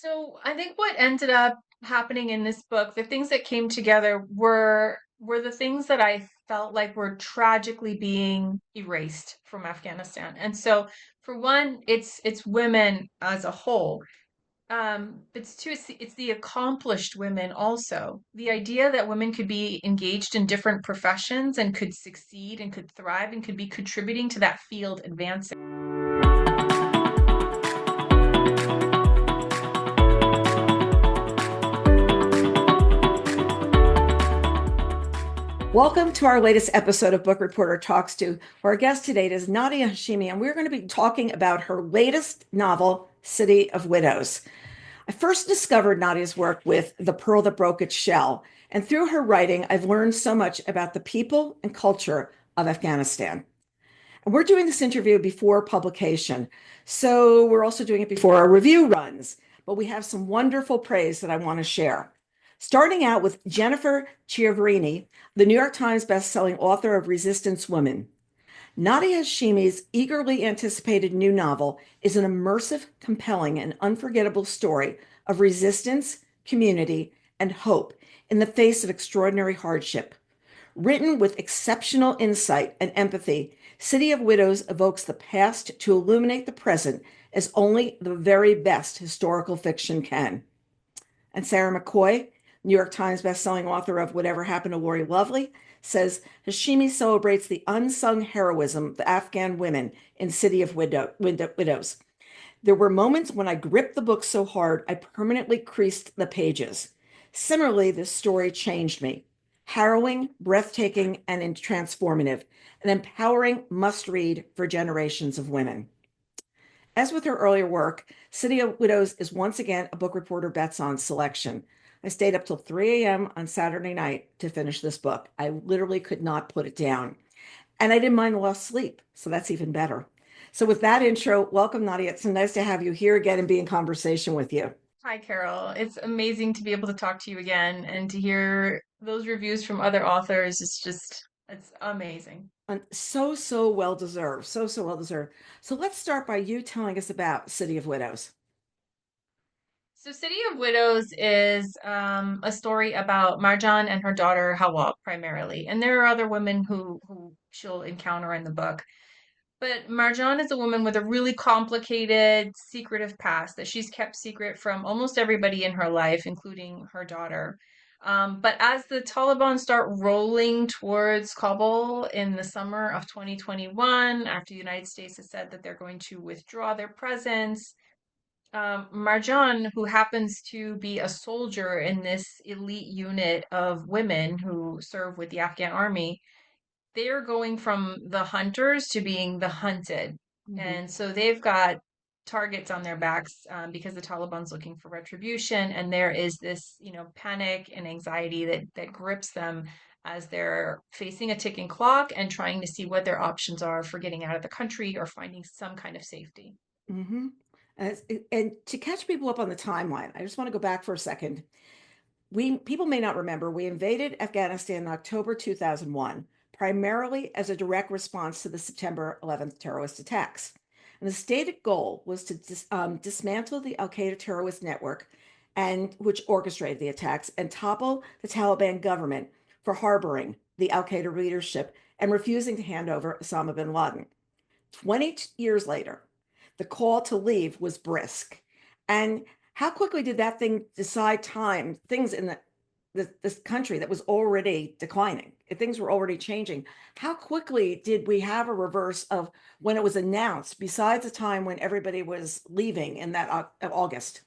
So I think what ended up happening in this book, the things that came together were the things that I felt like were tragically being erased from Afghanistan. And so for one, it's women as a whole. But two, it's the accomplished women also. The idea that women could be engaged in different professions and could succeed and could thrive and could be contributing to that field advancing. Welcome to our latest episode of Book Reporter Talks To, where our guest today is Nadia Hashimi, and we're going to be talking about her latest novel, City of Widows. I first discovered Nadia's work with The Pearl That Broke Its Shell, and through her writing, I've learned so much about the people and culture of Afghanistan. And we're doing this interview before publication, so we're also doing it before our review runs, but we have some wonderful praise that I want to share. Starting out with Jennifer Chiaverini, the New York Times bestselling author of Resistance Women. Nadia Hashimi's eagerly anticipated new novel is an immersive, compelling, and unforgettable story of resistance, community, and hope in the face of extraordinary hardship. Written with exceptional insight and empathy, City of Widows evokes the past to illuminate the present as only the very best historical fiction can. And Sarah McCoy, New York Times bestselling author of Whatever Happened to Lori Lovely, says Hashimi celebrates the unsung heroism of the Afghan women in City of Widows. There were moments when I gripped the book so hard I permanently creased the pages. Similarly, this story changed me. Harrowing, breathtaking, and transformative, an empowering must-read for generations of women. As with her earlier work, City of Widows is once again a Book Reporter Bets On selection. I stayed up till 3 a.m. on Saturday night to finish this book. I literally could not put it down. And I didn't mind the lost sleep, so that's even better. So with that intro, welcome, Nadia. It's so nice to have you here again and be in conversation with you. Hi, Carol. It's amazing to be able to talk to you again and to hear those reviews from other authors. It's amazing. And so well deserved. So well deserved. So let's start by you telling us about City of Widows. So, City of Widows is a story about Marjan and her daughter Hawa primarily, and there are other women who she'll encounter in the book. But Marjan is a woman with a really complicated, secretive past that she's kept secret from almost everybody in her life, including her daughter. But as the Taliban start rolling towards Kabul in the summer of 2021, after the United States has said that they're going to withdraw their presence, Marjan, who happens to be a soldier in this elite unit of women who serve with the Afghan army, they are going from the hunters to being the hunted. Mhm. And so they've got targets on their backs because the Taliban's looking for retribution. And there is this, panic and anxiety that grips them as they're facing a ticking clock and trying to see what their options are for getting out of the country or finding some kind of safety. Mm-hmm. And to catch people up on the timeline, I just want to go back for a second. We people may not remember we invaded Afghanistan in October 2001, primarily as a direct response to the September 11th terrorist attacks. And the stated goal was to dismantle the Al Qaeda terrorist network, and which orchestrated the attacks, and topple the Taliban government for harboring the Al Qaeda leadership and refusing to hand over Osama bin Laden. 20 years later, the call to leave was brisk. And how quickly did that thing decide things in this country that was already declining? Things were already changing. How quickly did we have a reverse of when it was announced, besides the time when everybody was leaving in that August?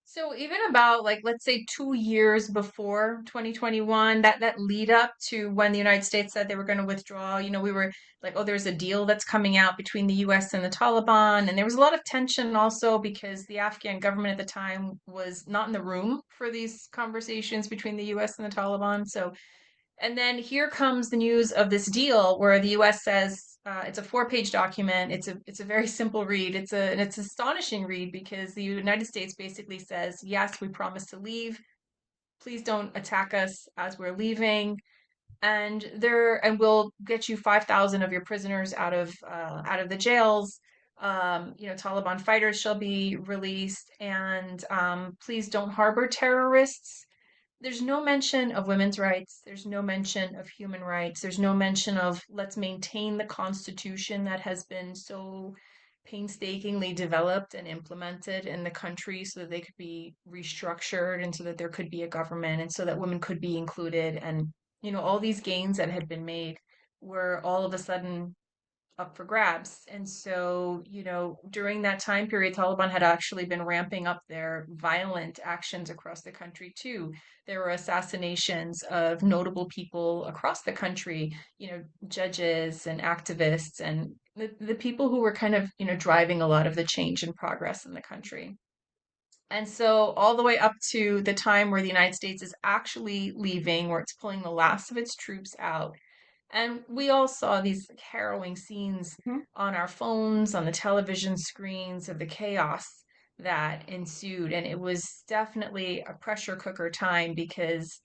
So even about like let's say 2 years before 2021, that lead up to when the United States said they were going to withdraw, we were like, oh, there's a deal that's coming out between the US and the Taliban. And there was a lot of tension also because the Afghan government at the time was not in the room for these conversations between the US and the Taliban. So and then here comes the news of this deal where the U.S. says it's a four-page document. It's a very simple read. It's astonishing read because the United States basically says, yes, we promise to leave. Please don't attack us as we're leaving, and we'll get you 5,000 of your prisoners out of the jails. Taliban fighters shall be released, and please don't harbor terrorists. There's no mention of women's rights. There's no mention of human rights. There's no mention of let's maintain the Constitution that has been so painstakingly developed and implemented in the country so that they could be restructured and so that there could be a government and so that women could be included. And, all these gains that had been made were all of a sudden up for grabs. And so, during that time period, Taliban had actually been ramping up their violent actions across the country too. There were assassinations of notable people across the country, judges and activists and the people who were kind of, driving a lot of the change and progress in the country. And so, all the way up to the time where the United States is actually leaving, where it's pulling the last of its troops out, and we all saw these harrowing scenes Mhm. on our phones, on the television screens of the chaos that ensued. And it was definitely a pressure cooker time because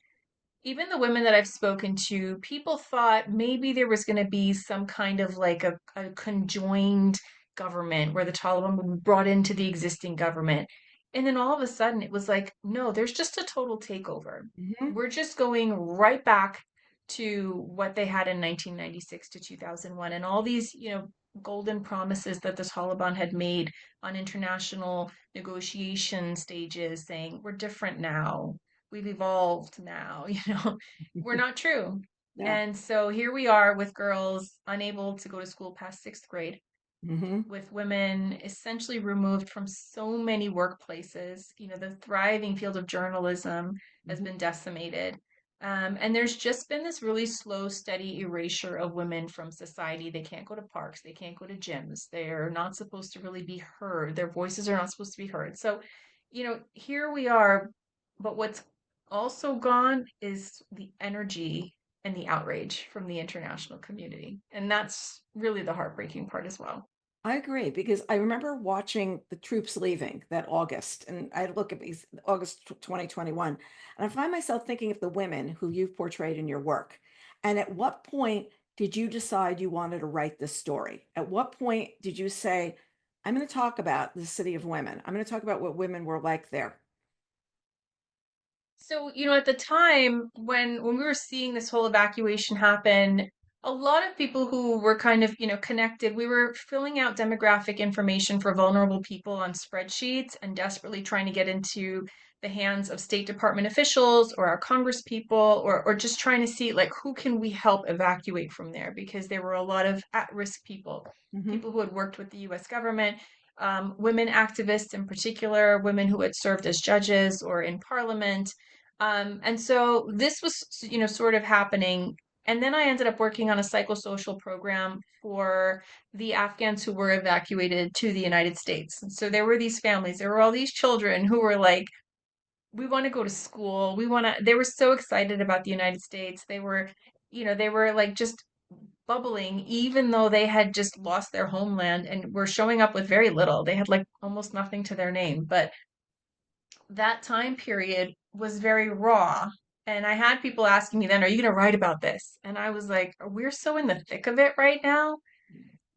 even the women that I've spoken to, people thought maybe there was going to be some kind of like a conjoined government where the Taliban would be brought into the existing government. And then all of a sudden it was like, no, there's just a total takeover. Mhm. We're just going right back to what they had in 1996 to 2001 and all these, golden promises that the Taliban had made on international negotiation stages saying, we're different now, we've evolved now, were not true. Yeah. And so here we are with girls unable to go to school past sixth grade, Hmm. with women essentially removed from so many workplaces. The thriving field of journalism has Hmm. been decimated. And there's just been this really slow, steady erasure of women from society. They can't go to parks, they can't go to gyms, they're not supposed to really be heard, their voices are not supposed to be heard. So, here we are. But what's also gone is the energy and the outrage from the international community. And that's really the heartbreaking part as well. I agree because I remember watching the troops leaving that August, and I look at these August 2021, and I find myself thinking of the women who you've portrayed in your work. And at what point did you decide you wanted to write this story? At what point did you say, I'm going to talk about the city of women? I'm going to talk about what women were like there. So, at the time when we were seeing this whole evacuation happen, a lot of people who were kind of, connected, we were filling out demographic information for vulnerable people on spreadsheets and desperately trying to get into the hands of State Department officials or our Congress people or just trying to see like who can we help evacuate from there because there were a lot of at-risk people, Hmm. people who had worked with the US government, women activists in particular, women who had served as judges or in parliament, and so this was, sort of happening. And then I ended up working on a psychosocial program for the Afghans who were evacuated to the United States. And so there were these families, there were all these children who were like, we want to go to school. They were so excited about the United States. They were like just bubbling, even though they had just lost their homeland and were showing up with very little. They had like almost nothing to their name. But that time period was very raw. And I had people asking me then, are you going to write about this? And I was like, we're so in the thick of it right now.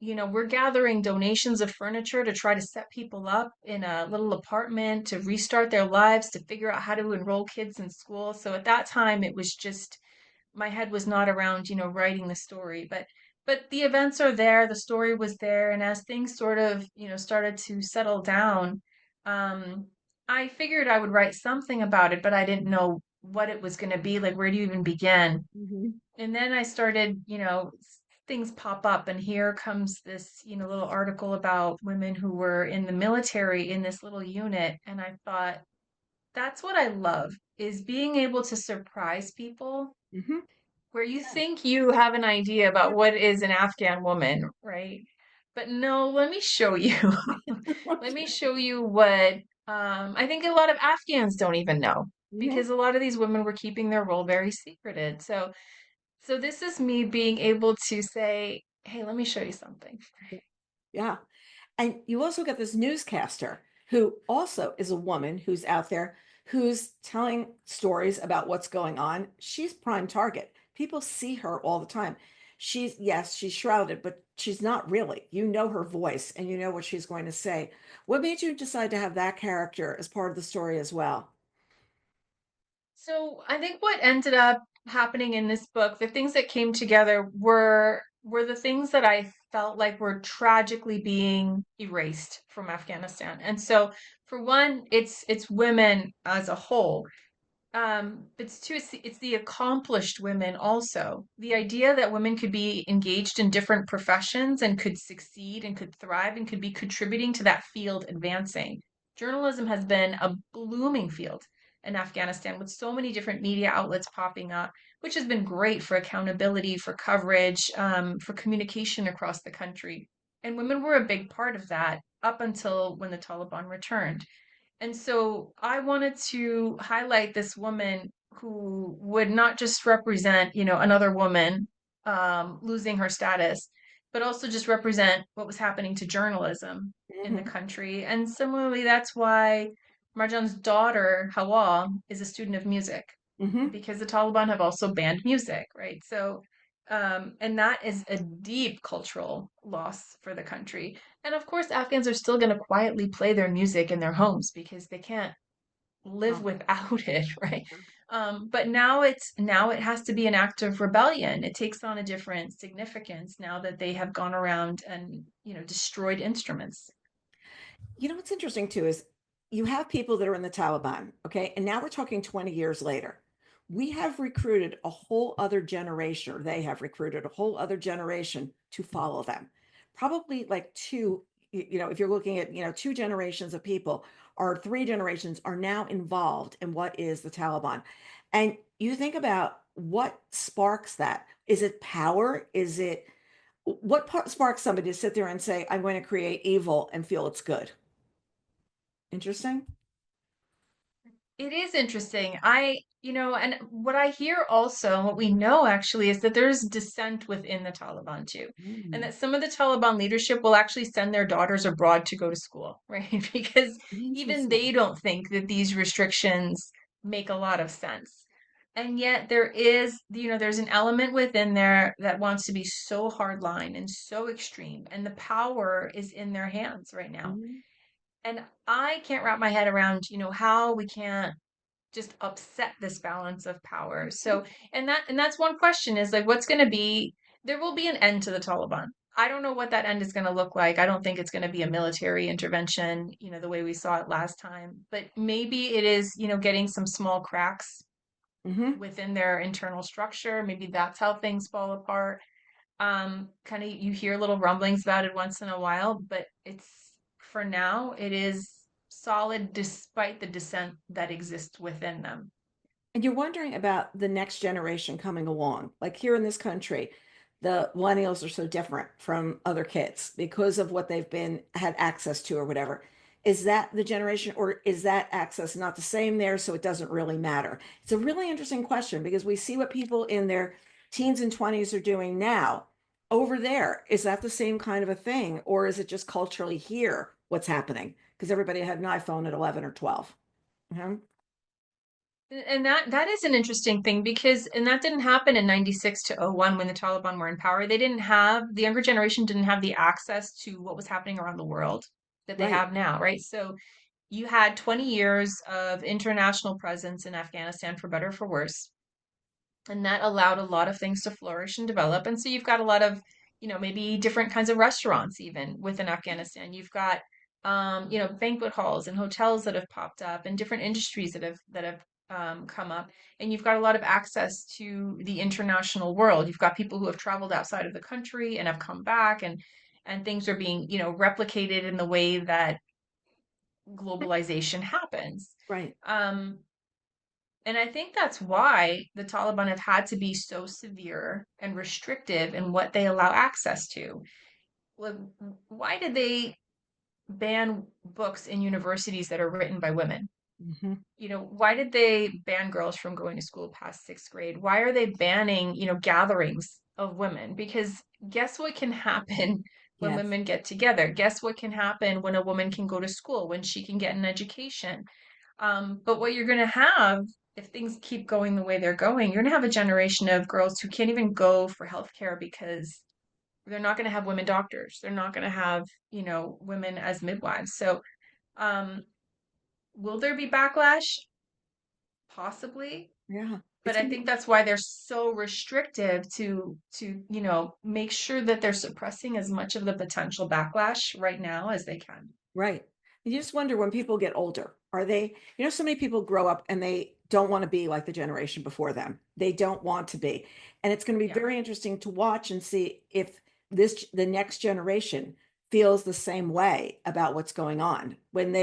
We're gathering donations of furniture to try to set people up in a little apartment, to restart their lives, to figure out how to enroll kids in school. So at that time, it was just my head was not around, writing the story, but the events are there, the story was there, and as things sort of, started to settle down, I figured I would write something about it, but I didn't know what it was going to be, like where do you even begin? Hmm. And then I started, things pop up, and here comes this, little article about women who were in the military in this little unit, and I thought, that's what I love, is being able to surprise people Hmm. where you think you have an idea about what is an Afghan woman, right? But no, let me show you. Let me show you what I think a lot of Afghans don't even know Hmm. because a lot of these women were keeping their role very secreted. So this is me being able to say, "Hey, let me show you something." Yeah. And you also got this newscaster who also is a woman who's out there who's telling stories about what's going on. She's prime target. People see her all the time. She's, yes, she's shrouded, but she's not really. You know her voice and you know what she's going to say. What made you decide to have that character as part of the story as well? So I think what ended up happening in this book, the things that came together were the things that I felt like were tragically being erased from Afghanistan. And so for one, it's women as a whole. It's too, it's the accomplished women also. The idea that women could be engaged in different professions and could succeed and could thrive and could be contributing to that field advancing. Journalism has been a blooming field in Afghanistan with so many different media outlets popping up, which has been great for accountability, for coverage, for communication across the country. And women were a big part of that up until when the Taliban returned. And so I wanted to highlight this woman who would not just represent, another woman losing her status, but also just represent what was happening to journalism in the Hmm. country. And similarly, that's why Marjan's daughter, Hawa, is a student of music Hmm. because the Taliban have also banned music, right? So, and that is a deep cultural loss for the country. And of course, Afghans are still going to quietly play their music in their homes because they can't live Oh. without it, right? But now it has to be an act of rebellion. It takes on a different significance now that they have gone around and destroyed instruments. You know what's interesting too is you have people that are in the Taliban, okay? And now we're talking 20 years later. We have recruited a whole other generation, or they have recruited a whole other generation to follow them. Probably like two, if you're looking at, two generations of people or three generations are now involved in what is the Taliban. And you think about what sparks that. Is it power? Is it what sparks somebody to sit there and say, I'm going to create evil and feel it's good? Interesting. It is interesting. And what I hear also, and what we know actually, is that there's dissent within the Taliban too. And Mm, that some of the Taliban leadership will actually send their daughters abroad to go to school, right? Because even they interesting. don't think that these restrictions make a lot of sense. And yet there's an element within there that wants to be so hardline and so extreme, and the power is in their hands right now. Mhm. And I can't wrap my head around, how we can't just upset this balance of power. So, and that's one question is like, what's going to be, there will be an end to the Taliban. I don't know what that end is going to look like. I don't think it's going to be a military intervention, the way we saw it last time, but maybe it is, getting some small cracks Hmm. within their internal structure. Maybe that's how things fall apart. Kind of you hear little rumblings about it once in a while, but it's for now, it is solid despite the dissent that exists within them. And you're wondering about the next generation coming along. Like here in this country, the millennials are so different from other kids because of what they've been had access to or whatever. Is that the generation, or is that access not the same there, so it doesn't really matter? It's a really interesting question because we see what people in their teens and 20s are doing now. Over there, is that the same kind of a thing, or is it just culturally here what's happening? Because everybody had an iPhone at 11 or 12. Mhm. And that is an interesting thing because and that didn't happen in 96 to '01 when the Taliban were in power. The younger generation didn't have the access to what was happening around the world that they Right. have now, right? So you had 20 years of international presence in Afghanistan for better or for worse. And that allowed a lot of things to flourish and develop. And so you've got a lot of, maybe different kinds of restaurants even within Afghanistan. You've got, banquet halls and hotels that have popped up, and different industries that have come up. And you've got a lot of access to the international world. You've got people who have traveled outside of the country and have come back, and things are being, replicated in the way that globalization happens. Right. Um, and I think that's why the Taliban have had to be so severe and restrictive in what they allow access to. Like, why did they ban books in universities that are written by women? Hmm. Why did they ban girls from going to school past sixth grade? Why are they banning, gatherings of women? Because guess what can happen when Yes. women get together? Guess what can happen when a woman can go to school, when she can get an education? But what you're going to have if things keep going the way they're going, you're going to have a generation of girls who can't even go for healthcare because they're not going to have women doctors. They're not going to have, women as midwives. So, um, will there be backlash? Possibly. Yeah, But it's I gonna think be that's why they're so restrictive to make sure that they're suppressing as much of the potential backlash right now as they can. right. And you just wonder when people get older, are they, so many people grow up and they don't want to be like the generation before them. They don't want to be. And it's going to be Yeah. very interesting to watch and see if the next generation feels the same way about what's going on when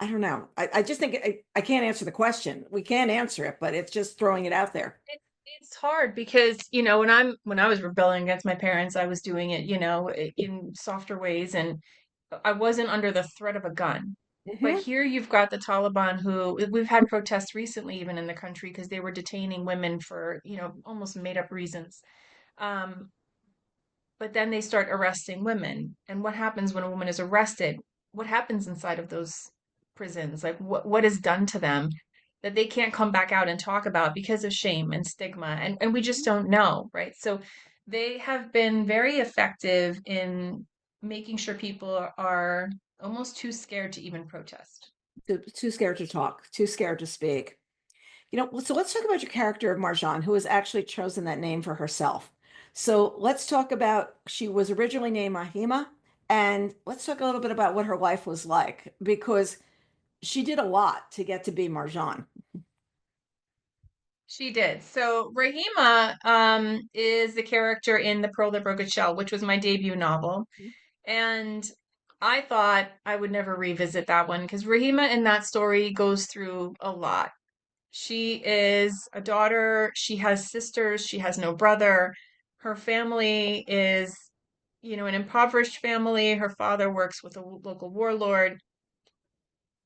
I don't know. I just think I can't answer the question. We can't answer it, but it's just throwing it out there. It, it's hard because, when I was rebelling against my parents, I was doing it, in softer ways, and I wasn't under the threat of a gun. But Hmm. here you've got the Taliban, who we've had protests recently even in the country because they were detaining women for, almost made up reasons. Um, but then they start arresting women. And what happens when a woman is arrested? What happens inside of those prisons? Like what is done to them that they can't come back out and talk about because of shame and stigma? And we just don't know, right? So they have been very effective in making sure people are almost too scared to even protest. Too scared to talk, too scared to speak. So let's talk about your character of Marjan, who has actually chosen that name for herself. So let's talk about, she was originally named Mahima, and let's talk a little bit about what her life was like, because she did a lot to get to be Marjan. She did. So Rahima is the character in The Pearl That Broke Its Shell, which was my debut novel. And I thought I would never revisit that one because Rahima in that story goes through a lot. She is a daughter, she has sisters, she has no brother. Her family is, an impoverished family. Her father works with a local warlord.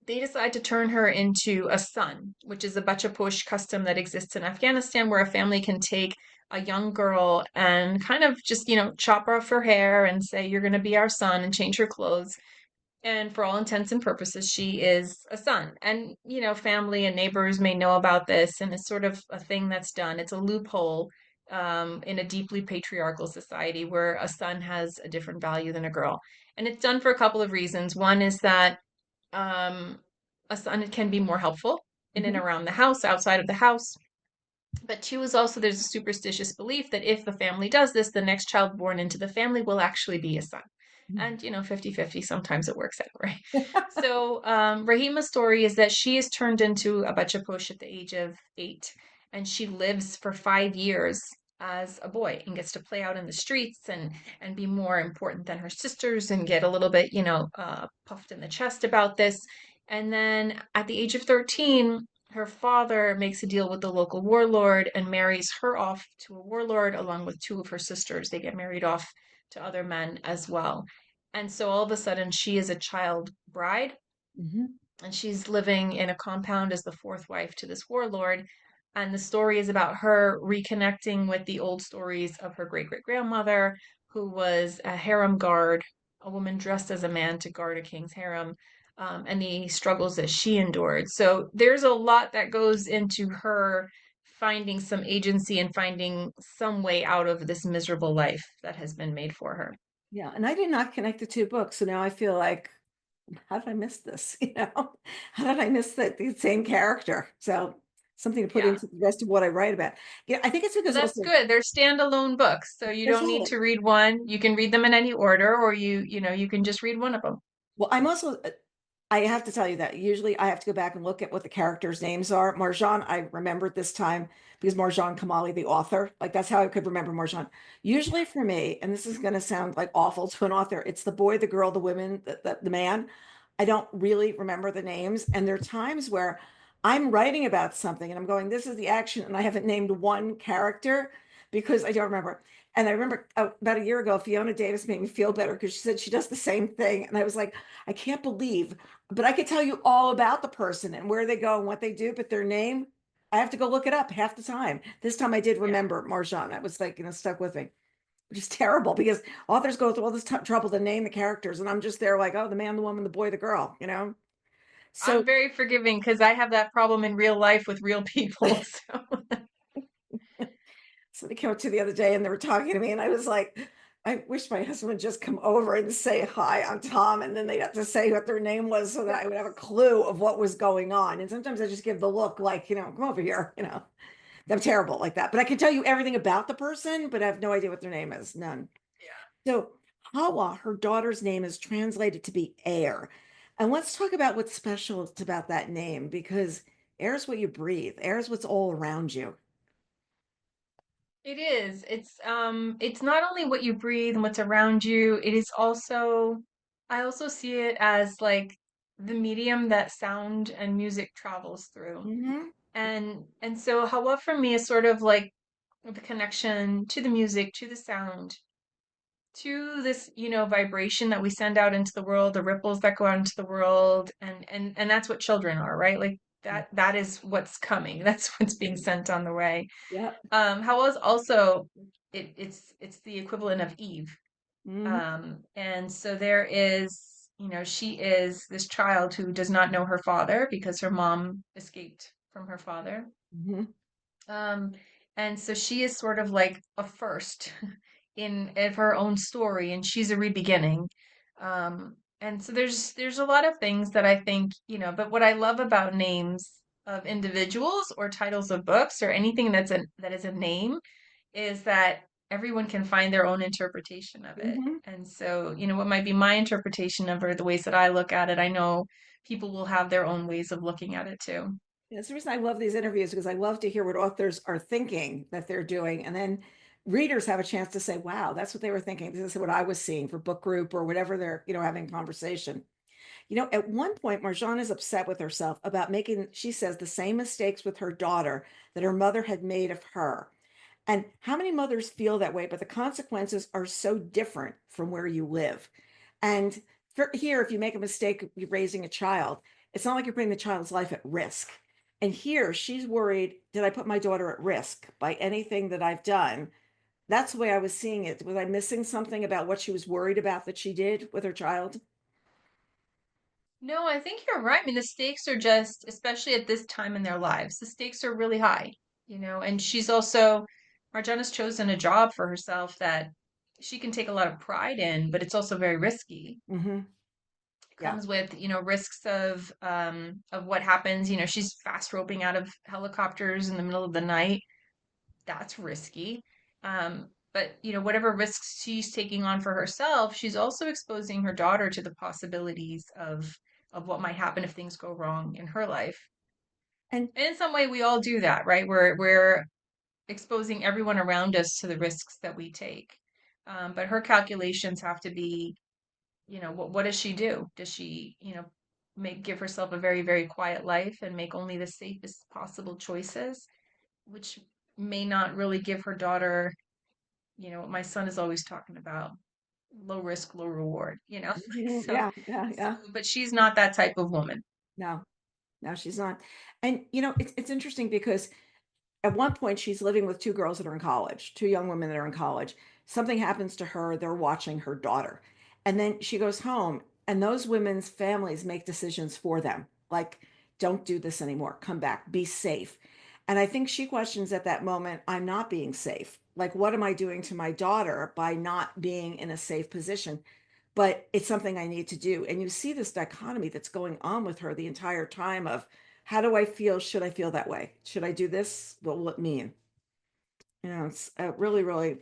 They decide to turn her into a son, which is a bachaposh custom that exists in Afghanistan, where a family can take a young girl and kind of just, chop off her hair and say, "You're going to be our son," and change her clothes. And for all intents and purposes, she is a son. And, family and neighbors may know about this, and it's sort of a thing that's done. It's a loophole in a deeply patriarchal society where a son has a different value than a girl. And it's done for a couple of reasons. One is that um, a son can be more helpful in and Mhm. around the house, outside of the house. But two is also there's a superstitious belief that if the family does this, the next child born into the family will actually be a son. And, 50-50, sometimes it works out, right? So, Rahima's story is that she is turned into a bachaposh at the age of 8, and she lives for 5 years as a boy and gets to play out in the streets and be more important than her sisters and get a little bit, puffed in the chest about this. And then at the age of 13, her father makes a deal with the local warlord and marries her off to a warlord along with two of her sisters. They get married off to other men as well. And so all of a sudden, she is a child bride Mhm. and she's living in a compound as the fourth wife to this warlord. And the story is about her reconnecting with the old stories of her great great grandmother, who was a harem guard, a woman dressed as a man to guard a king's harem, and the struggles that she endured. So there's a lot that goes into her finding some agency and finding some way out of this miserable life that has been made for her. Yeah, and I did not connect the two books, so now I feel like, how did I miss this? How did I miss the same character? So something to put Yeah. into the rest of what I write about. Yeah, I think it's Well, because that's also good. They're standalone books, so you that's don't all. need to read one. You can read them in any order, or you can just read one of them. Well, I'm also, I have to tell you that usually I have to go back and look at what the characters' names are. Marjan, I remembered this time because Marjan Kamali, the author, like that's how I could remember Marjan. Usually for me, and this is going to sound like awful to an author, it's the boy, the girl, the women, the man. I don't really remember the names. And there are times where I'm writing about something and I'm going, this is the action, and I haven't named one character because I don't remember. And I remember about a year ago, Fiona Davis made me feel better because she said she does the same thing. And I was like, I can't believe, but I could tell you all about the person and where they go and what they do, but their name, I have to go look it up half the time. This time I did Yeah, remember Marjan. I was like, stuck with me, which is terrible because authors go through all this trouble to name the characters. And I'm just there like, oh, the man, the woman, the boy, the girl. So I'm very forgiving because I have that problem in real life with real people. So somebody came up to the other day and they were talking to me, and I was like, I wish my husband would just come over and say, "Hi, I'm Tom." And then they'd have to say what their name was so that I would have a clue of what was going on. And sometimes I just give the look like, come over here, I'm terrible like that. But I can tell you everything about the person, but I have no idea what their name is. None. So Hawa, her daughter's name is translated to be air. And let's talk about what's special about that name because air is what you breathe. Air is what's all around you. it is. It's not only what you breathe and what's around you, it is also I also see it as like the medium that sound and music travels through. Hmm. And so Hawa for me is sort of like the connection to the music, to the sound, to this, vibration that we send out into the world, the ripples that go out into the world, and that's what children are, right? Like that is what's coming. That's what's being sent on the way. Yep. Hawa's also it's the equivalent of Eve. Hmm. And so there is, she is this child who does not know her father because her mom escaped from her father. Hmm. Um, and so she is sort of like a first in of her own story, and she's a re-beginning. And so there's a lot of things that I think, but what I love about names of individuals or titles of books or anything that is a name is that everyone can find their own interpretation of it. Hmm. And so, what might be my interpretation of it or the ways that I look at it, I know people will have their own ways of looking at it too. That's the reason I love these interviews because I love to hear what authors are thinking that they're doing. And then readers have a chance to say, wow, that's what they were thinking. This is what I was seeing for book group or whatever they're, having conversation. At one point, Marjan is upset with herself about making, she says, the same mistakes with her daughter that her mother had made of her. And how many mothers feel that way? But the consequences are so different from where you live. And here, if you make a mistake raising a child, it's not like you're putting the child's life at risk. And here, she's worried, did I put my daughter at risk by anything that I've done? That's the way I was seeing it. Was I missing something about what she was worried about that she did with her child? No, I think you're right. I mean, the stakes are just, especially at this time in their lives, the stakes are really high, and Marjana's chosen a job for herself that she can take a lot of pride in, but it's also very risky. Hmm. It Yeah. comes with, risks of what happens. She's fast roping out of helicopters in the middle of the night. That's risky. But whatever risks she's taking on for herself, she's also exposing her daughter to the possibilities of what might happen if things go wrong in her life. And And in some way, we all do that, right? We're exposing everyone around us to the risks that we take. But her calculations have to be, what does she do? Does she, give herself a very, very quiet life and make only the safest possible choices, which may not really give her daughter, what my son is always talking about, low risk, low reward, mhm, so yeah, yeah, so yeah. but she's not that type of woman. No, no, she's not. And it's interesting because at one point she's living with two girls that are in college, two young women that are in college. Something happens to her, they're watching her daughter. And then she goes home, and those women's families make decisions for them. Like, don't do this anymore. Come back, be safe. And I think she questions at that moment, I'm not being safe. Like, what am I doing to my daughter by not being in a safe position? But it's something I need to do. And you see this dichotomy that's going on with her the entire time of how do I feel? Should I feel that way? Should I do this? What will it mean? It's really, really,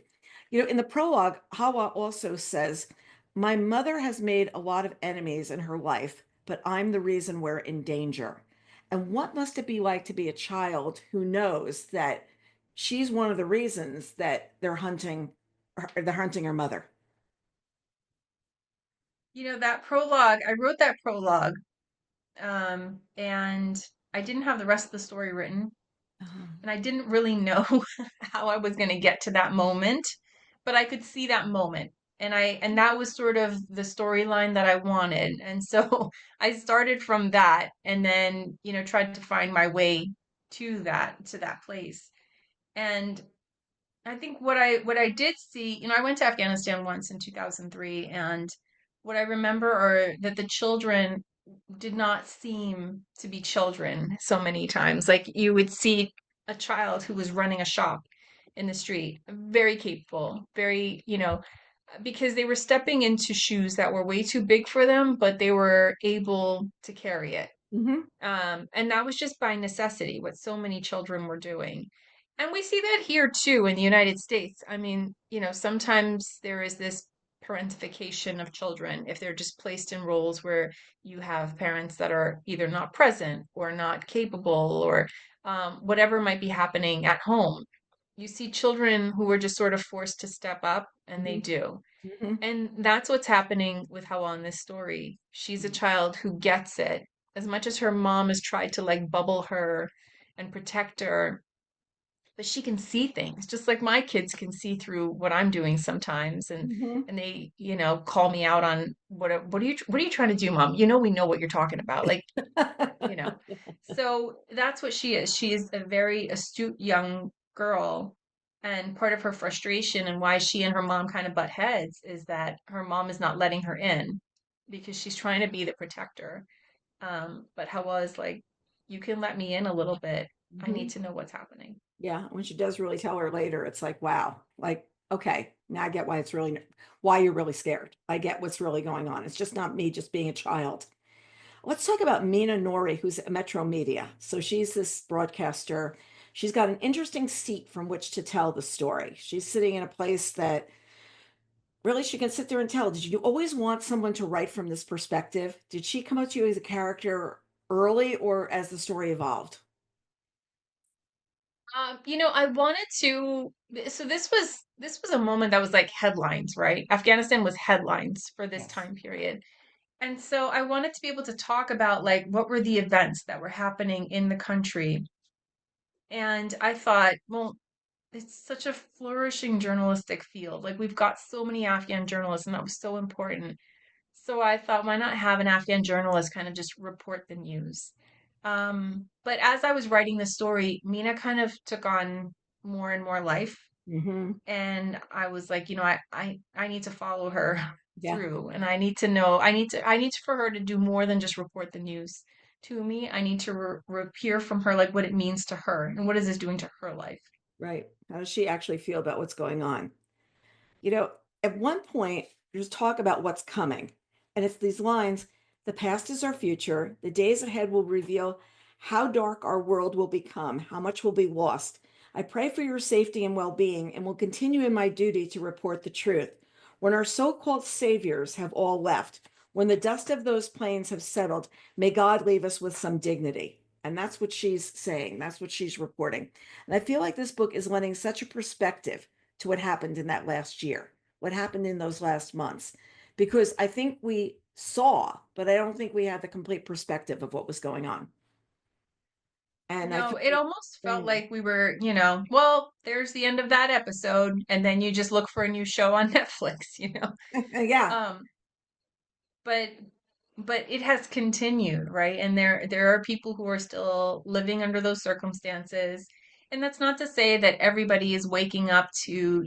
in the prologue, Hawa also says, my mother has made a lot of enemies in her life, but I'm the reason we're in danger. And what must it be like to be a child who knows that she's one of the reasons that they're hunting her mother? That prologue, I wrote that prologue, and I didn't have the rest of the story written, and I didn't really know how I was going to get to that moment, but I could see that moment. And that was sort of the storyline that I wanted. And so I started from that and then, tried to find my way to that place. And I think what I did see, I went to Afghanistan once in 2003, and what I remember are that the children did not seem to be children so many times. Like you would see a child who was running a shop in the street, very capable, very, because they were stepping into shoes that were way too big for them, but they were able to carry it. Hmm. And that was just by necessity, what so many children were doing. And we see that here too in the United States. I mean, sometimes there is this parentification of children if they're just placed in roles where you have parents that are either not present or not capable or whatever might be happening at home. You see children who are just sort of forced to step up, and they Hmm. do. Hmm. And that's what's happening with Hawa in this story. She's a child who gets it. As much as her mom has tried to like bubble her and protect her, but she can see things just like my kids can see through what I'm doing sometimes. and Hmm. and they, call me out on what are you trying to do, mom? We know what you're talking about. Like, you know. So that's what she is. She is a very astute young girl. And part of her frustration and why she and her mom kind of butt heads is that her mom is not letting her in because she's trying to be the protector. But Hawa is like, you can let me in a little bit. I need Hmm. to know what's happening. Yeah, when she does really tell her later, it's like, wow, like, okay, now I get why you're really scared. I get what's really going on. It's just not me just being a child. Let's talk about Mina Nori, who's at Metro Media. So she's this broadcaster. She's got an interesting seat from which to tell the story. She's sitting in a place that really she can sit there and tell. Did you always want someone to write from this perspective? Did she come up to you as a character early or as the story evolved? I wanted to. So this was a moment that was like headlines, right? Afghanistan was headlines for this Yes. time period. And so I wanted to be able to talk about like what were the events that were happening in the country. And I thought, well, it's such a flourishing journalistic field. Like we've got so many Afghan journalists, and that was so important. So I thought, why not have an Afghan journalist kind of just report the news? But as I was writing the story, Mina kind of took on more and more life. Hmm. And I was like, I need to follow her Yeah. through, and I need to know, I need for her to do more than just report the news to me. I need to hear from her like what it means to her and what is this doing to her life. Right. How does she actually feel about what's going on? You know, at one point, there's talk about what's coming. And it's these lines: the past is our future. The days ahead will reveal how dark our world will become, how much will be lost. I pray for your safety and well being and will continue in my duty to report the truth. When our so called saviors have all left, when the dust of those plains have settled, may God leave us with some dignity. And that's what she's saying. That's what she's reporting. And I feel like this book is lending such a perspective to what happened in that last year, what happened in those last months, because I think we saw, but I don't think we had the complete perspective of what was going on. And I No, feel it like, almost felt like we were, well, there's the end of that episode, and then you just look for a new show on Netflix. yeah. Um, but it has continued, right? And there are people who are still living under those circumstances. And that's not to say that everybody is waking up to,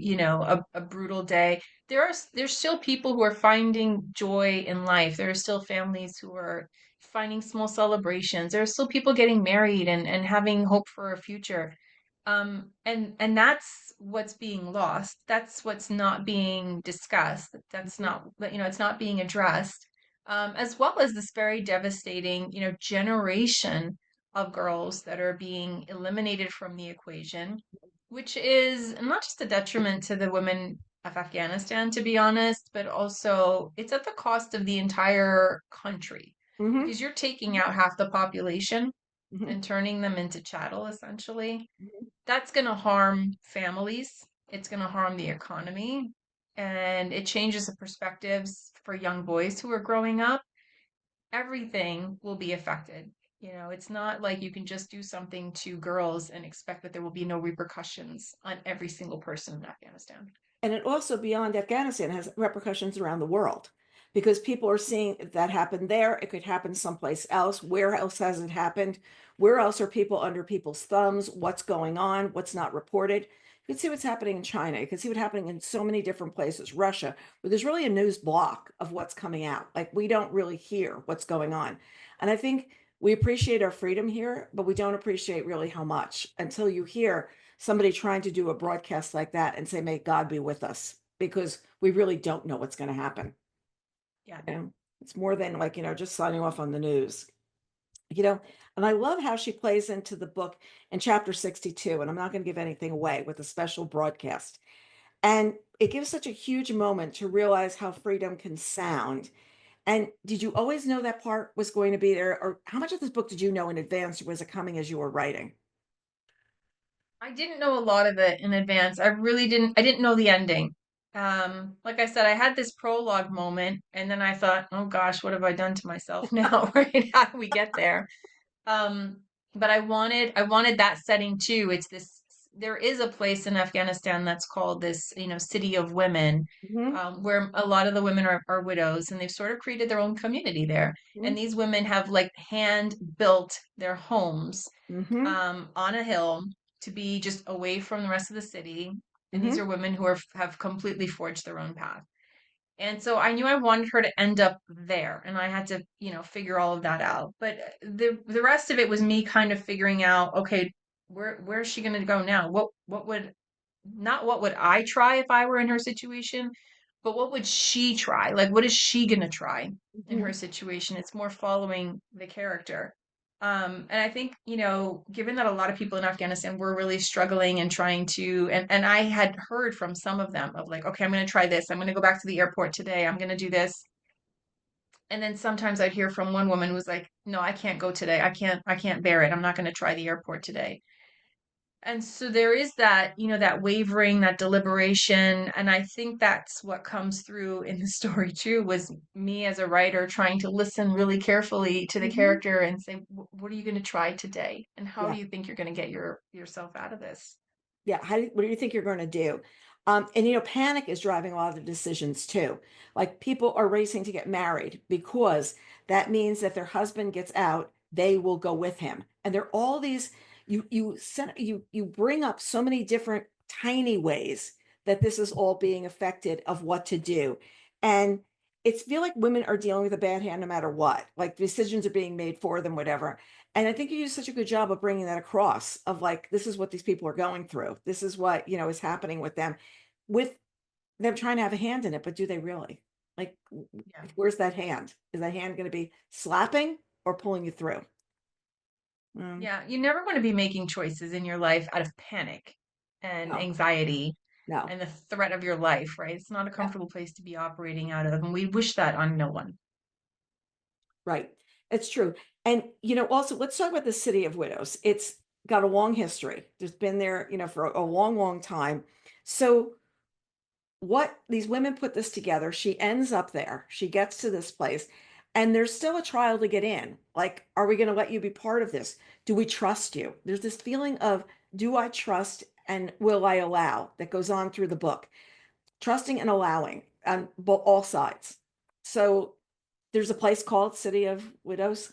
a brutal day. There's still people who are finding joy in life. There are still families who are finding small celebrations. There are still people getting married and having hope for a future. And that's what's being lost. That's what's not being discussed. That's Mhm. not, it's not being addressed, as well as this very devastating, generation of girls that are being eliminated from the equation, which is not just a detriment to the women of Afghanistan, to be honest, but also it's at the cost of the entire country Mhm. because you're taking out half the population Mhm. and turning them into chattel, essentially. Mhm. That's going to harm families. It's going to harm the economy. And it changes the perspectives for young boys who are growing up. Everything will be affected. It's not like you can just do something to girls and expect that there will be no repercussions on every single person in Afghanistan. And it also, beyond Afghanistan, has repercussions around the world because people are seeing if that happened there, it could happen someplace else. Where else has it happened? Where else are people under people's thumbs? What's going on? What's not reported? You can see what's happening in China. You can see what's happening in so many different places, Russia, where there's really a news block of what's coming out. Like we don't really hear what's going on. And I think we appreciate our freedom here, but we don't appreciate really how much until you hear somebody trying to do a broadcast like that and say, may God be with us, because we really don't know what's going to happen. Yeah. You know, it's more than like, just signing off on the news. you know and I love how she plays into the book in chapter 62, and I'm not going to give anything away with a special broadcast, and it gives such a huge moment to realize how freedom can sound. And did you always know that part was going to be there, or how much of this book did you know in advance, or was it coming as you were writing? I didn't know a lot of it in advance. I didn't know the ending. Like I said, I had this prologue moment and then I thought, oh gosh, what have I done to myself now? Right? How do we get there? Um, but I wanted that setting too. There is a place in Afghanistan that's called this, City of Women, Hmm. where a lot of the women are widows and they've sort of created their own community there. And these women have like hand built their homes, Hmm. on a hill to be just away from the rest of the city. And these Hmm. are women who have completely forged their own path. And so I knew I wanted her to end up there, and I had to, figure all of that out. But the rest of it was me kind of figuring out, okay, where is she going to go now? What would not what would I try if I were in her situation, but what would she try? Like, what is she going to try in Hmm. her situation? It's more following the character. And I think, given that a lot of people in Afghanistan were really struggling and trying to, and I had heard from some of them of like, okay, I'm going to try this. I'm going to go back to the airport today. I'm going to do this. And then sometimes I'd hear from one woman who was like, no, I can't go today. I can't bear it. I'm not going to try the airport today. And so there is that, that wavering, that deliberation. And I think that's what comes through in the story too, was me as a writer trying to listen really carefully to the Hmm. character and say, what are you going to try today? And how do Yeah. you think you're going to get yourself out of this? Yeah. What do you think you're going to do? And panic is driving a lot of the decisions too. Like people are racing to get married because that means that their husband gets out, they will go with him. And there are all these, you bring up so many different tiny ways that this is all being affected of what to do. And it's feel like women are dealing with a bad hand no matter what. Like decisions are being made for them, whatever. And I think you do such a good job of bringing that across of like, this is what these people are going through. This is what, is happening with them trying to have a hand in it, but do they really? Like, Yeah. where's that hand? Is that hand going to be slapping or pulling you through? Um, Yeah. You never want to be making choices in your life out of panic and no, anxiety no. and the threat of your life, right? It's not a Yeah, comfortable place to be operating out of. And we wish that on no one. right. It's true. And, also let's talk about the City of Widows. It's got a long history. There's been there, for a long, long time. So what these women put this together, she ends up there, she gets to this place, and there's still a trial to get in. Like, are we going to let you be part of this? Do we trust you? There's this feeling of, do I trust and will I allow, that goes on through the book, trusting and allowing on all sides. So there's a place called City of Widows.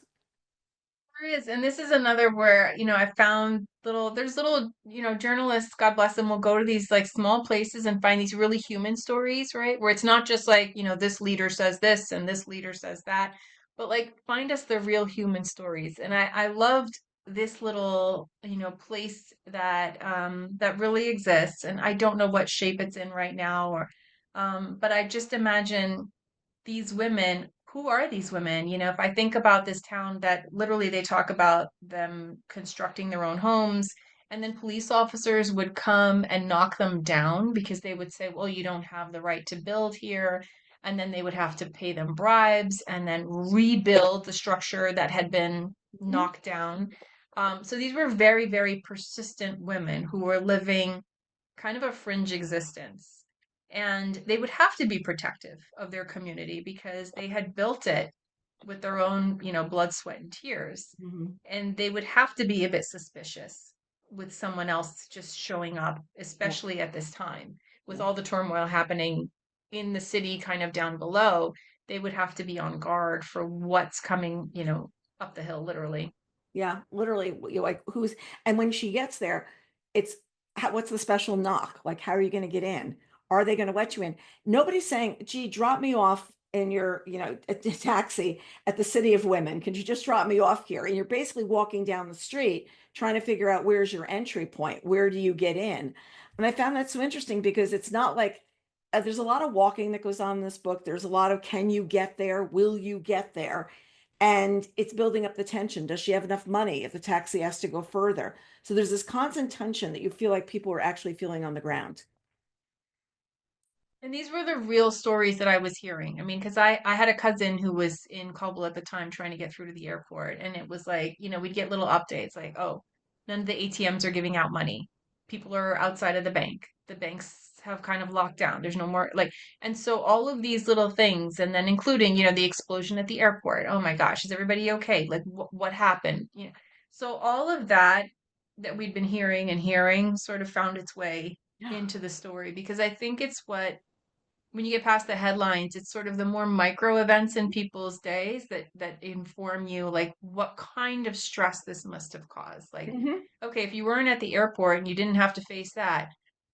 There is, and this is another where, I found there's little, journalists, God bless them, will go to these like small places and find these really human stories, right? Where it's not just like, this leader says this and this leader says that, but like find us the real human stories. And I loved this little, place that really exists. And I don't know what shape it's in right now or but I just imagine these women, who are these women? If I think about this town that literally they talk about them constructing their own homes, and then police officers would come and knock them down because they would say, well, you don't have the right to build here. And then they would have to pay them bribes and then rebuild the structure that had been Mhm. knocked down. So these were very, very persistent women who were living kind of a fringe existence. And they would have to be protective of their community because they had built it with their own, blood, sweat, and tears. Mhm. And they would have to be a bit suspicious with someone else just showing up, Yeah, especially at this time. With yeah, all the turmoil happening in the city kind of down below, they would have to be on guard for what's coming, up the hill, literally. yeah. Literally, like who's, and when she gets there, it's what's the special knock? Like, how are you going to get in? Are they going to let you in? Nobody's saying, gee, drop me off in your, a taxi at the City of Women. Could you just drop me off here? And you're basically walking down the street trying to figure out where's your entry point? Where do you get in? And I found that so interesting because it's not like there's a lot of walking that goes on in this book. There's a lot of can you get there? Will you get there? And it's building up the tension. Does she have enough money if the taxi has to go further? So there's this constant tension that you feel like people are actually feeling on the ground. And these were the real stories that I was hearing. I mean, because I had a cousin who was in Kabul at the time trying to get through to the airport. And it was like, we'd get little updates like, oh, none of the ATMs are giving out money. People are outside of the bank. The banks have kind of locked down. There's no more like, and so all of these little things, and then including, the explosion at the airport. Oh my gosh, is everybody okay? Like, what happened? So all of that we'd been hearing sort of found its way Yeah. into the story because I think it's what when you get past the headlines, it's sort of the more micro events in people's days that inform you like what kind of stress this must have caused. Like, Hmm. okay, if you weren't at the airport and you didn't have to face that,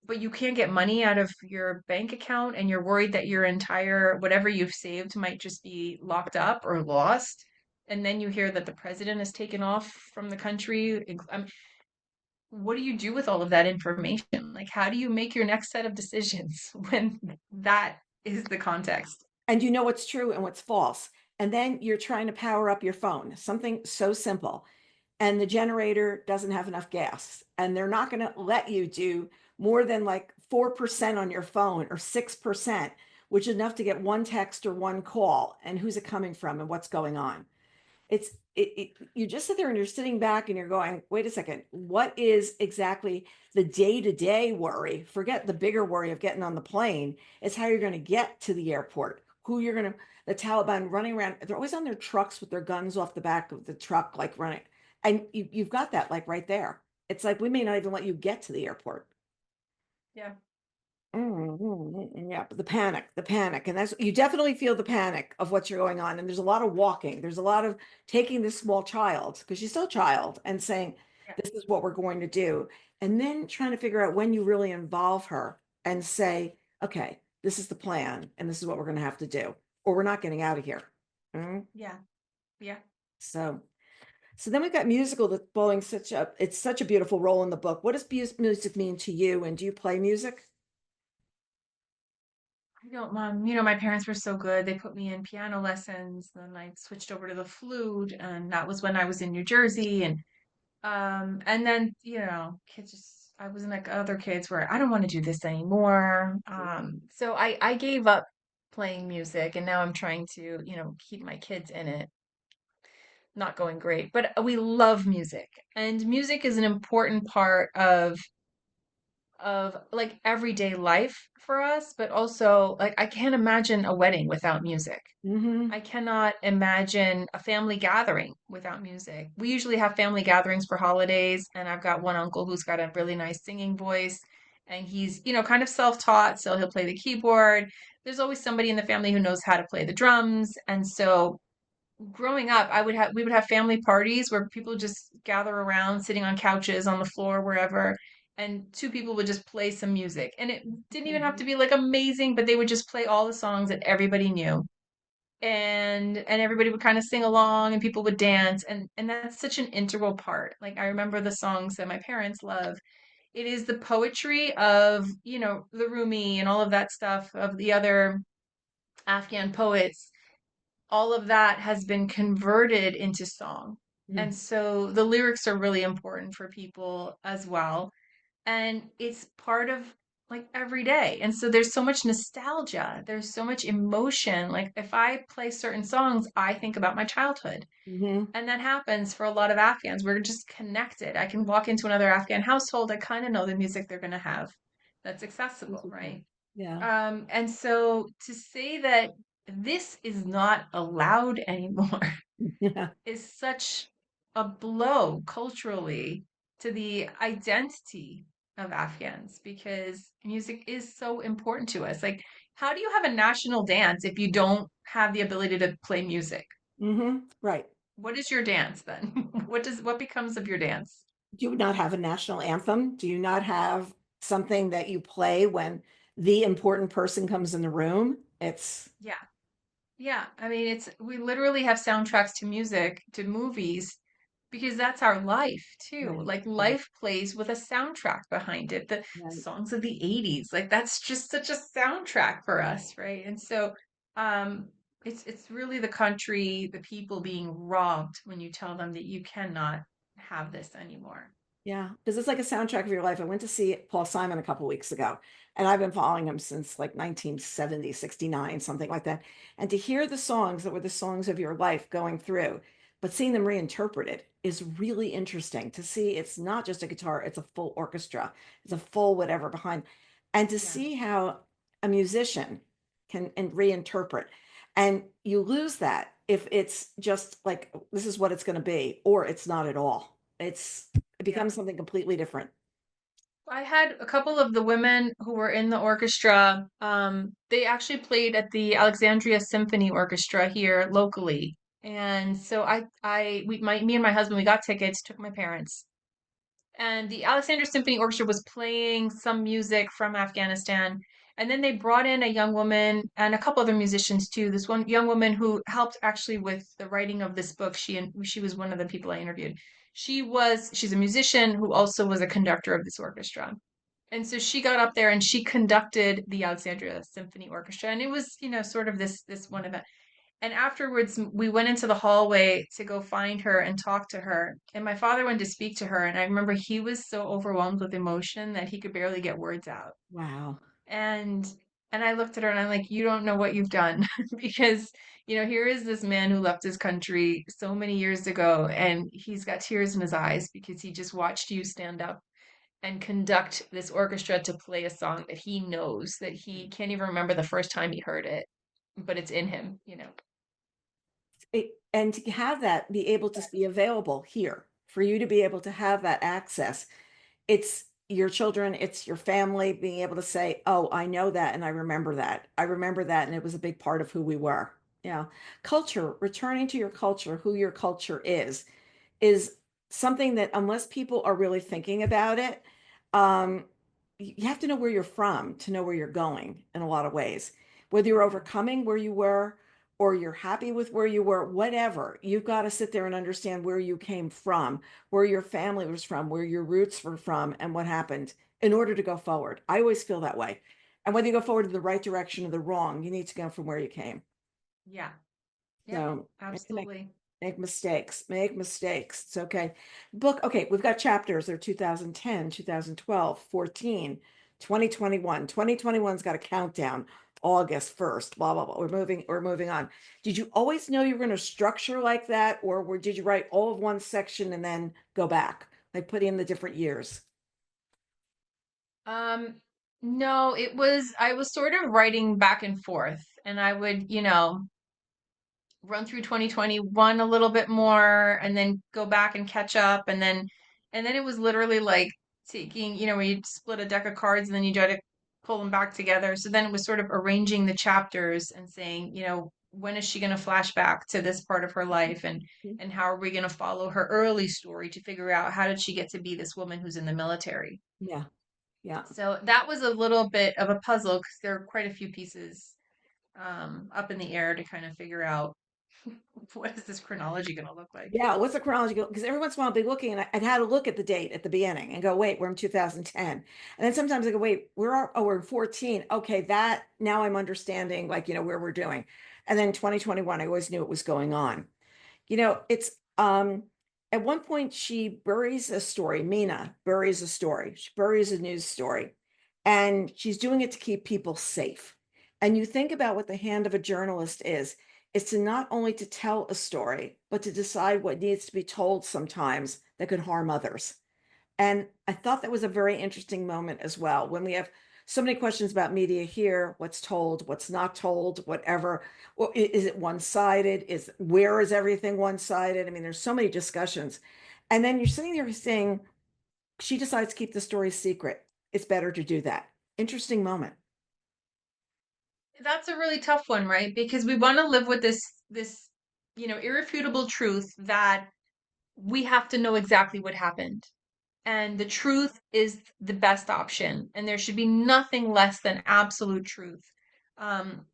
but you can't get money out of your bank account and you're worried that your entire whatever you've saved might just be locked up or lost. And then you hear that the president is taken off from the country. What do you do with all of that information? Like, how do you make your next set of decisions when that is the context? And you know what's true and what's false. And then you're trying to power up your phone, something so simple, and the generator doesn't have enough gas. And they're not going to let you do more than like 4% on your phone or 6%, which is enough to get one text or one call. And who's it coming from and what's going on? You just sit there and you're sitting back and you're going, wait a second, what is exactly the day-to-day worry? Forget the bigger worry of getting on the plane. It's how you're going to get to the airport, who you're going to, the Taliban running around. They're always on their trucks with their guns off the back of the truck, like running. And you've got that like right there. It's like we may not even let you get to the airport. Yeah. Yeah, but the panic, and that's you definitely feel the panic of what's going on. And there's a lot of walking. There's a lot of taking this small child because she's still a child and saying, Yeah. "This is what we're going to do," and then trying to figure out when you really involve her and say, "Okay, this is the plan, and this is what we're going to have to do, or we're not getting out of here." Mhm. Yeah. Yeah. So, so then we've got musical that's playing it's such a beautiful role in the book. What does music mean to you, and do you play music? I don't, my parents were so good. They put me in piano lessons, then I switched over to the flute, and that was when I was in New Jersey. And then, kids just, I wasn't like other kids where I don't want to do this anymore. So I gave up playing music and now I'm trying to, keep my kids in it. Not going great, but we love music. And music is an important part of like everyday life for us, but also like I can't imagine a wedding without music. Hmm. I cannot imagine a family gathering without music. We usually have family gatherings for holidays, and I've got one uncle who's got a really nice singing voice, and he's, kind of self-taught, so he'll play the keyboard. There's always somebody in the family who knows how to play the drums, and so growing up, we would have family parties where people just gather around, sitting on couches, on the floor, wherever, and two people would just play some music. And it didn't even have to be like amazing, but they would just play all the songs that everybody knew and everybody would kind of sing along and people would dance and that's such an integral part. Like I remember the songs that my parents love. It is the poetry of, the Rumi and all of that stuff of the other Afghan poets. All of that has been converted into song. And so the lyrics are really important for people as well. And it's part of like every day. And so there's so much nostalgia, there's so much emotion. Like if I play certain songs, I think about my childhood. Hmm. And that happens for a lot of Afghans. We're just connected. I can walk into another Afghan household, I kind of know the music they're going to have that's accessible, right? Yeah. And so to say that this is not allowed anymore Yeah. is such a blow culturally to the identity of Afghans because music is so important to us. Like, how do you have a national dance if you don't have the ability to play music? Hmm. Right. What is your dance then? What becomes of your dance? Do you not have a national anthem? Do you not have something that you play when the important person comes in the room? It's Yeah. Yeah. I mean, we literally have soundtracks to music, to movies, because that's our life too. right, Like right, life plays with a soundtrack behind it. The right. songs of the 80s, like that's just such a soundtrack for us, right? And so um it's really the country, the people being robbed when you tell them that you cannot have this anymore. Yeah, because it's like a soundtrack of your life. I went to see Paul Simon a couple weeks ago, and I've been following him since like 1970, 69, something like that. And to hear the songs that were the songs of your life going through, but seeing them reinterpreted is really interesting to see it's not just a guitar, it's a full orchestra, it's a full whatever behind. And to Yeah. see how a musician can and reinterpret. And you lose that if it's just like this is what it's going to be, or it's not at all. It Yeah. becomes something completely different. I had a couple of the women who were in the orchestra. They actually played at the Alexandria Symphony Orchestra here locally. And so me and my husband, we got tickets, took my parents, and the Alexandria Symphony Orchestra was playing some music from Afghanistan. And then they brought in a young woman and a couple other musicians too. This one young woman who helped actually with the writing of this book. She was one of the people I interviewed. She's a musician who also was a conductor of this orchestra. And so she got up there and she conducted the Alexandria Symphony Orchestra. And it was, sort of this one event. And afterwards, we went into the hallway to go find her and talk to her. And my father went to speak to her. And I remember he was so overwhelmed with emotion that he could barely get words out. Wow. And and I looked at her and I'm like, you don't know what you've done because, here is this man who left his country so many years ago and he's got tears in his eyes because he just watched you stand up and conduct this orchestra to play a song that he knows that he can't even remember the first time he heard it, but it's in him. And to have that be able to be available here for you to be able to have that access, it's your children, it's your family being able to say, oh, I know that and I remember that. I remember that and it was a big part of who we were. Yeah. Culture, returning to your culture, who your culture is something that unless people are really thinking about it, um, you have to know where you're from to know where you're going in a lot of ways. Whether you're Yeah. overcoming where you were or you're happy with where you were, whatever, you've got to sit there and understand where you came from, where your family was from, where your roots were from, and what happened in order to go forward. I always feel that way. And whether you go forward in the right direction or the wrong, you need to go from where you came. Yeah. Yep. So Absolutely. make mistakes, make mistakes. It's okay. Book, okay, we've got chapters. They're 2010, 2012, 14, 2021. 2021's got a countdown, August 1st, blah, blah, blah. We're moving on. Did you always know you were going to structure like that, or did you write all of one section and then go back? Like put in the different years. Um, no, I was sort of writing back and forth, and I would, run through 2021 a little bit more and then go back and catch up, and then it was literally like taking, where you split a deck of cards and then you try to pull them back together. So then it was sort of arranging the chapters and saying, when is she going to flash back to this part of her life, and how are we going to follow her early story to figure out how did she get to be this woman who's in the military. Yeah, yeah. So that was a little bit of a puzzle because there are quite a few pieces up in the air to kind of figure out what is this chronology going to look like. Yeah, what's the chronology? Because every once in a while I'll be looking and I'd had to look at the date at the beginning and go, wait, we're in 2010. And then sometimes I go, wait, we're in 14. Okay, that now I'm understanding like, where we're doing. And then 2021, I always knew what was going on. It's at one point she buries a story, Mina buries a story. She buries a news story. And she's doing it to keep people safe. And you think about what the hand of a journalist is to not only to tell a story, but to decide what needs to be told sometimes that could harm others. And I thought that was a very interesting moment as well. When we have so many questions about media here, what's told, what's not told, whatever. Or is it one-sided? Where is everything one-sided? I mean, there's so many discussions. And then you're sitting there saying, she decides to keep the story secret. It's better to do that. Interesting moment. That's a really tough one, right? Because we want to live with this irrefutable truth that we have to know exactly what happened. and the truth is the best option, and there should be nothing less than absolute truth. Um,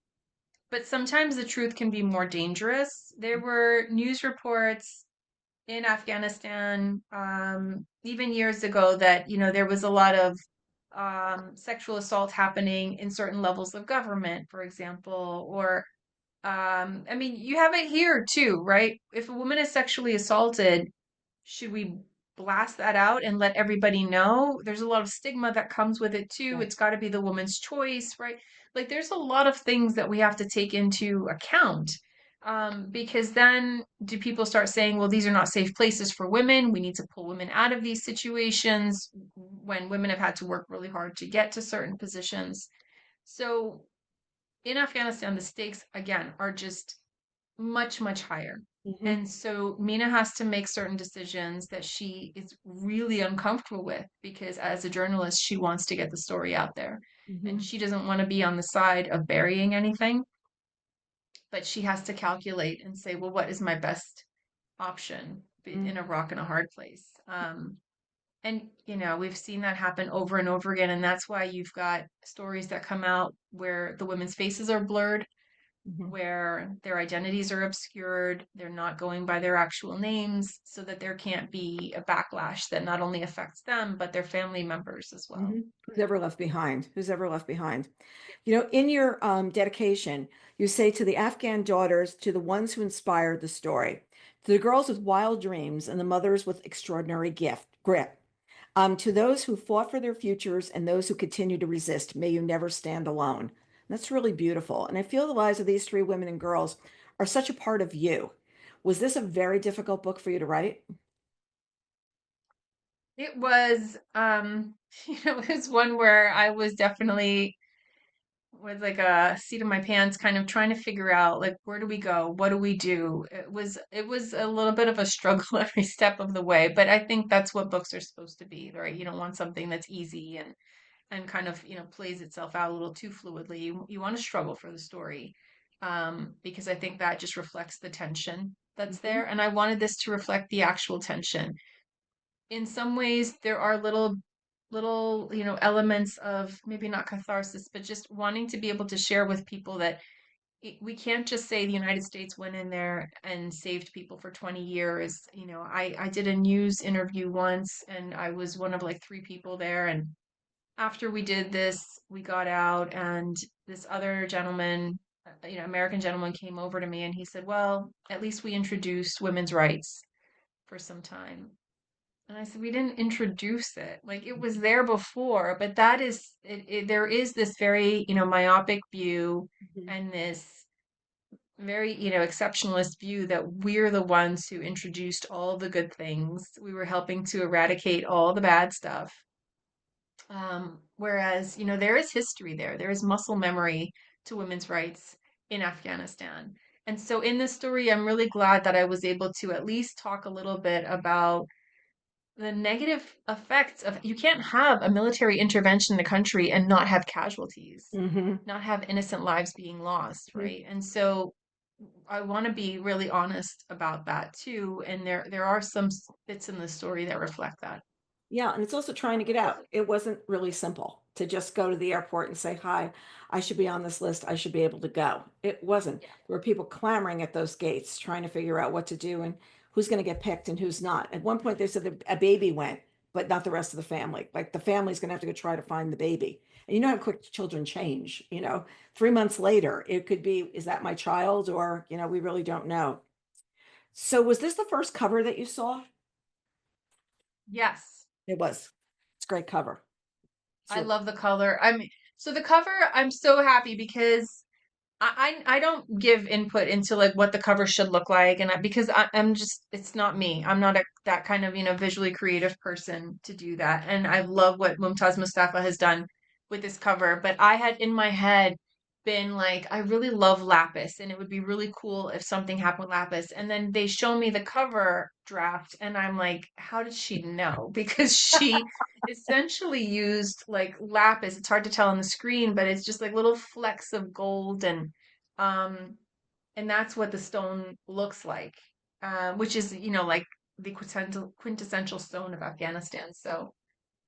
but sometimes the truth can be more dangerous. There were news reports in Afghanistan, even years ago, that there was a lot of sexual assault happening in certain levels of government, for example, or I mean, you have it here too, right? If a woman is sexually assaulted, should we blast that out and let everybody know? There's a lot of stigma that comes with it too. Right. It's got to be the woman's choice, right? Like there's a lot of things that we have to take into account. Because then do people start saying, well, these are not safe places for women. We need to pull women out of these situations when women have had to work really hard to get to certain positions. So in Afghanistan, the stakes again are just much, much higher. Hmm. And so Mina has to make certain decisions that she is really uncomfortable with because as a journalist, she wants to get the story out there. And Hmm. she doesn't want to be on the side of burying anything, but she has to calculate and say, well, what is my best option in a rock and a hard place? And we've seen that happen over and over again. And that's why you've got stories that come out where the women's faces are blurred, Hmm. where their identities are obscured, they're not going by their actual names, so that there can't be a backlash that not only affects them, but their family members as well. Hmm. Who's ever left behind? Who's ever left behind? In your dedication, you say to the Afghan daughters, to the ones who inspired the story, to the girls with wild dreams and the mothers with extraordinary grit, to those who fought for their futures and those who continue to resist, may you never stand alone. And that's really beautiful. And I feel the lives of these three women and girls are such a part of you. Was this a very difficult book for you to write? It was, it was one where I was definitely with like a seat of my pants, kind of trying to figure out like where do we go? What do we do? It was a little bit of a struggle every step of the way, but I think that's what books are supposed to be, right? You don't want something that's easy and kind of plays itself out a little too fluidly. You want to struggle for the story, because I think that just reflects the tension that's Hmm. there, and I wanted this to reflect the actual tension. In some ways, there are little elements of maybe not catharsis, but just wanting to be able to share with people that we can't just say the United States went in there and saved people for 20 years. I did a news interview once and I was one of like three people there, and after we did this, we got out, and this other gentleman, American gentleman, came over to me and he said, well, at least we introduced women's rights for some time. And I said, we didn't introduce it. Like it was there before, but that is, there is this very, myopic view Hmm. and this very, exceptionalist view that we're the ones who introduced all the good things. We were helping to eradicate all the bad stuff. Whereas, there is history there. There is muscle memory to women's rights in Afghanistan. And so in this story, I'm really glad that I was able to at least talk a little bit about the negative effects of you can't have a military intervention in the country and not have casualties, Hmm. not have innocent lives being lost, right? And so I want to be really honest about that too. And there are some bits in the story that reflect that. Yeah, and it's also trying to get out. It wasn't really simple to just go to the airport and say, "Hi, I should be on this list. I should be able to go." It wasn't. Yeah. There were people clamoring at those gates trying to figure out what to do and who's going to get picked and who's not. At one point, they said that a baby went, but not the rest of the family. Like the family's going to have to go try to find the baby. And you know how quick children change. 3 months later, it could be, is that my child? Or, we really don't know. So was this the first cover that you saw? Yes. It was. It's a great cover. It's I really. love the color. So the cover, I'm so happy because I don't give input into like what the cover should look like, and because I'm just it's not me. I'm not that kind of visually creative person to do that. And I love what Mumtaz Mustafa has done with this cover. But I had in my head been like, I really love Lapis, and it would be really cool if something happened with Lapis. And then they show me the cover draft, and I'm like, how did she know? Because she essentially used like lapis. It's hard to tell on the screen, but it's just like little flecks of gold, um and that's what the stone looks like, which is like the quintessential stone of Afghanistan. So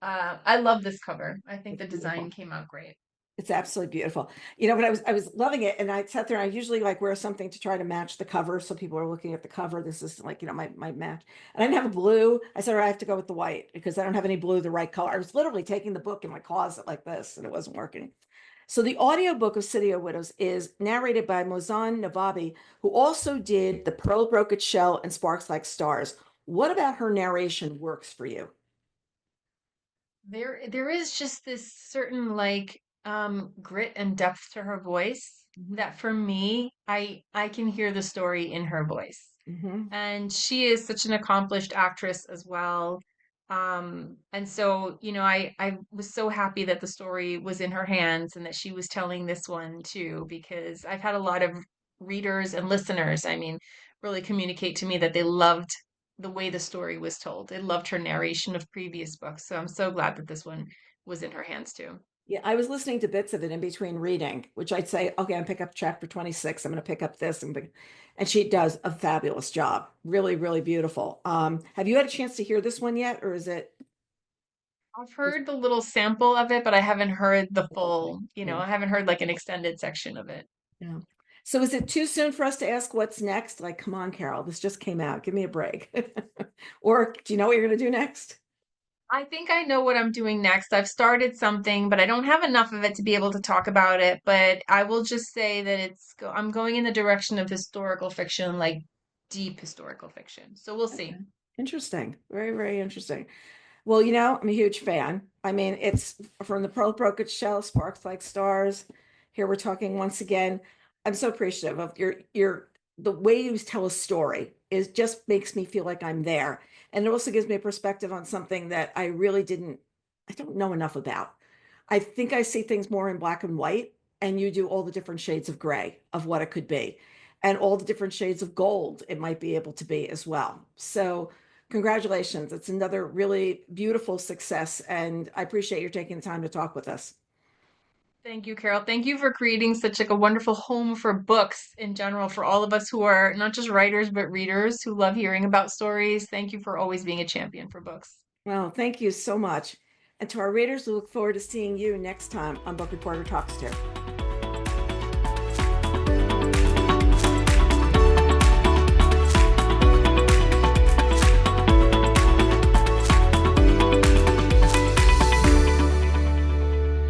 I love this cover. I think It's the design beautiful. came out great. It's absolutely beautiful. But I was loving it, and I sat there. And I usually like wear something to try to match the cover, so people are looking at the cover. This is like my match, and I didn't have a blue. I said, "All right, I have to go with the white because I don't have any blue the right color." I was literally taking the book in my closet like this, and it wasn't working. So the audiobook of City of Widows is narrated by Mozan Navabi, who also did The Pearl Broke Its Shell and Sparks Like Stars. What about her narration works for you? There is just this certain like grit and depth to her voice Mhm. that for me, I can hear the story in her voice. Mhm. And she is such an accomplished actress as well. And so, I was so happy that the story was in her hands and that she was telling this one too, because I've had a lot of readers and listeners, I mean, really communicate to me that they loved the way the story was told. They loved her narration of previous books. So I'm so glad that this one was in her hands too. Yeah, I was listening to bits of it in between reading, which I'd say, okay, I'm pick up chapter 26. I'm going to pick up this, and she does a fabulous job. Really, really beautiful. Have you had a chance to hear this one yet, or is it I've just heard the little sample of it, but I haven't heard the the whole full, thing? Yeah, I haven't heard like an extended section of it. yeah. So is it too soon for us to ask what's next? Like, come on, Carol, this just came out. Give me a break. Or do you know what you're going to do next? I think I know what I'm doing next. I've started something, but I don't have enough of it to be able to talk about it. But I will just say that I'm going in the direction of historical fiction, like deep historical fiction. So we'll Okay. see. Interesting. Very, very interesting. Well, I'm a huge fan. I mean, it's from the Pearl Broke Its Shell, Sparks Like Stars. Here we're talking once again. I'm so appreciative of your the way you tell a story is just makes me feel like I'm there. And it also gives me a perspective on something that I don't know enough about. I think I see things more in black and white, and you do all the different shades of gray of what it could be, and all the different shades of gold it might be able to be as well. So congratulations. It's another really beautiful success, and I appreciate you taking the time to talk with us. Thank you, Carol. Thank you for creating such like a wonderful home for books in general for all of us who are not just writers but readers who love hearing about stories. Thank you for always being a champion for books. Well, thank you so much. And to our readers, we look forward to seeing you next time on Book Reporter Talks to.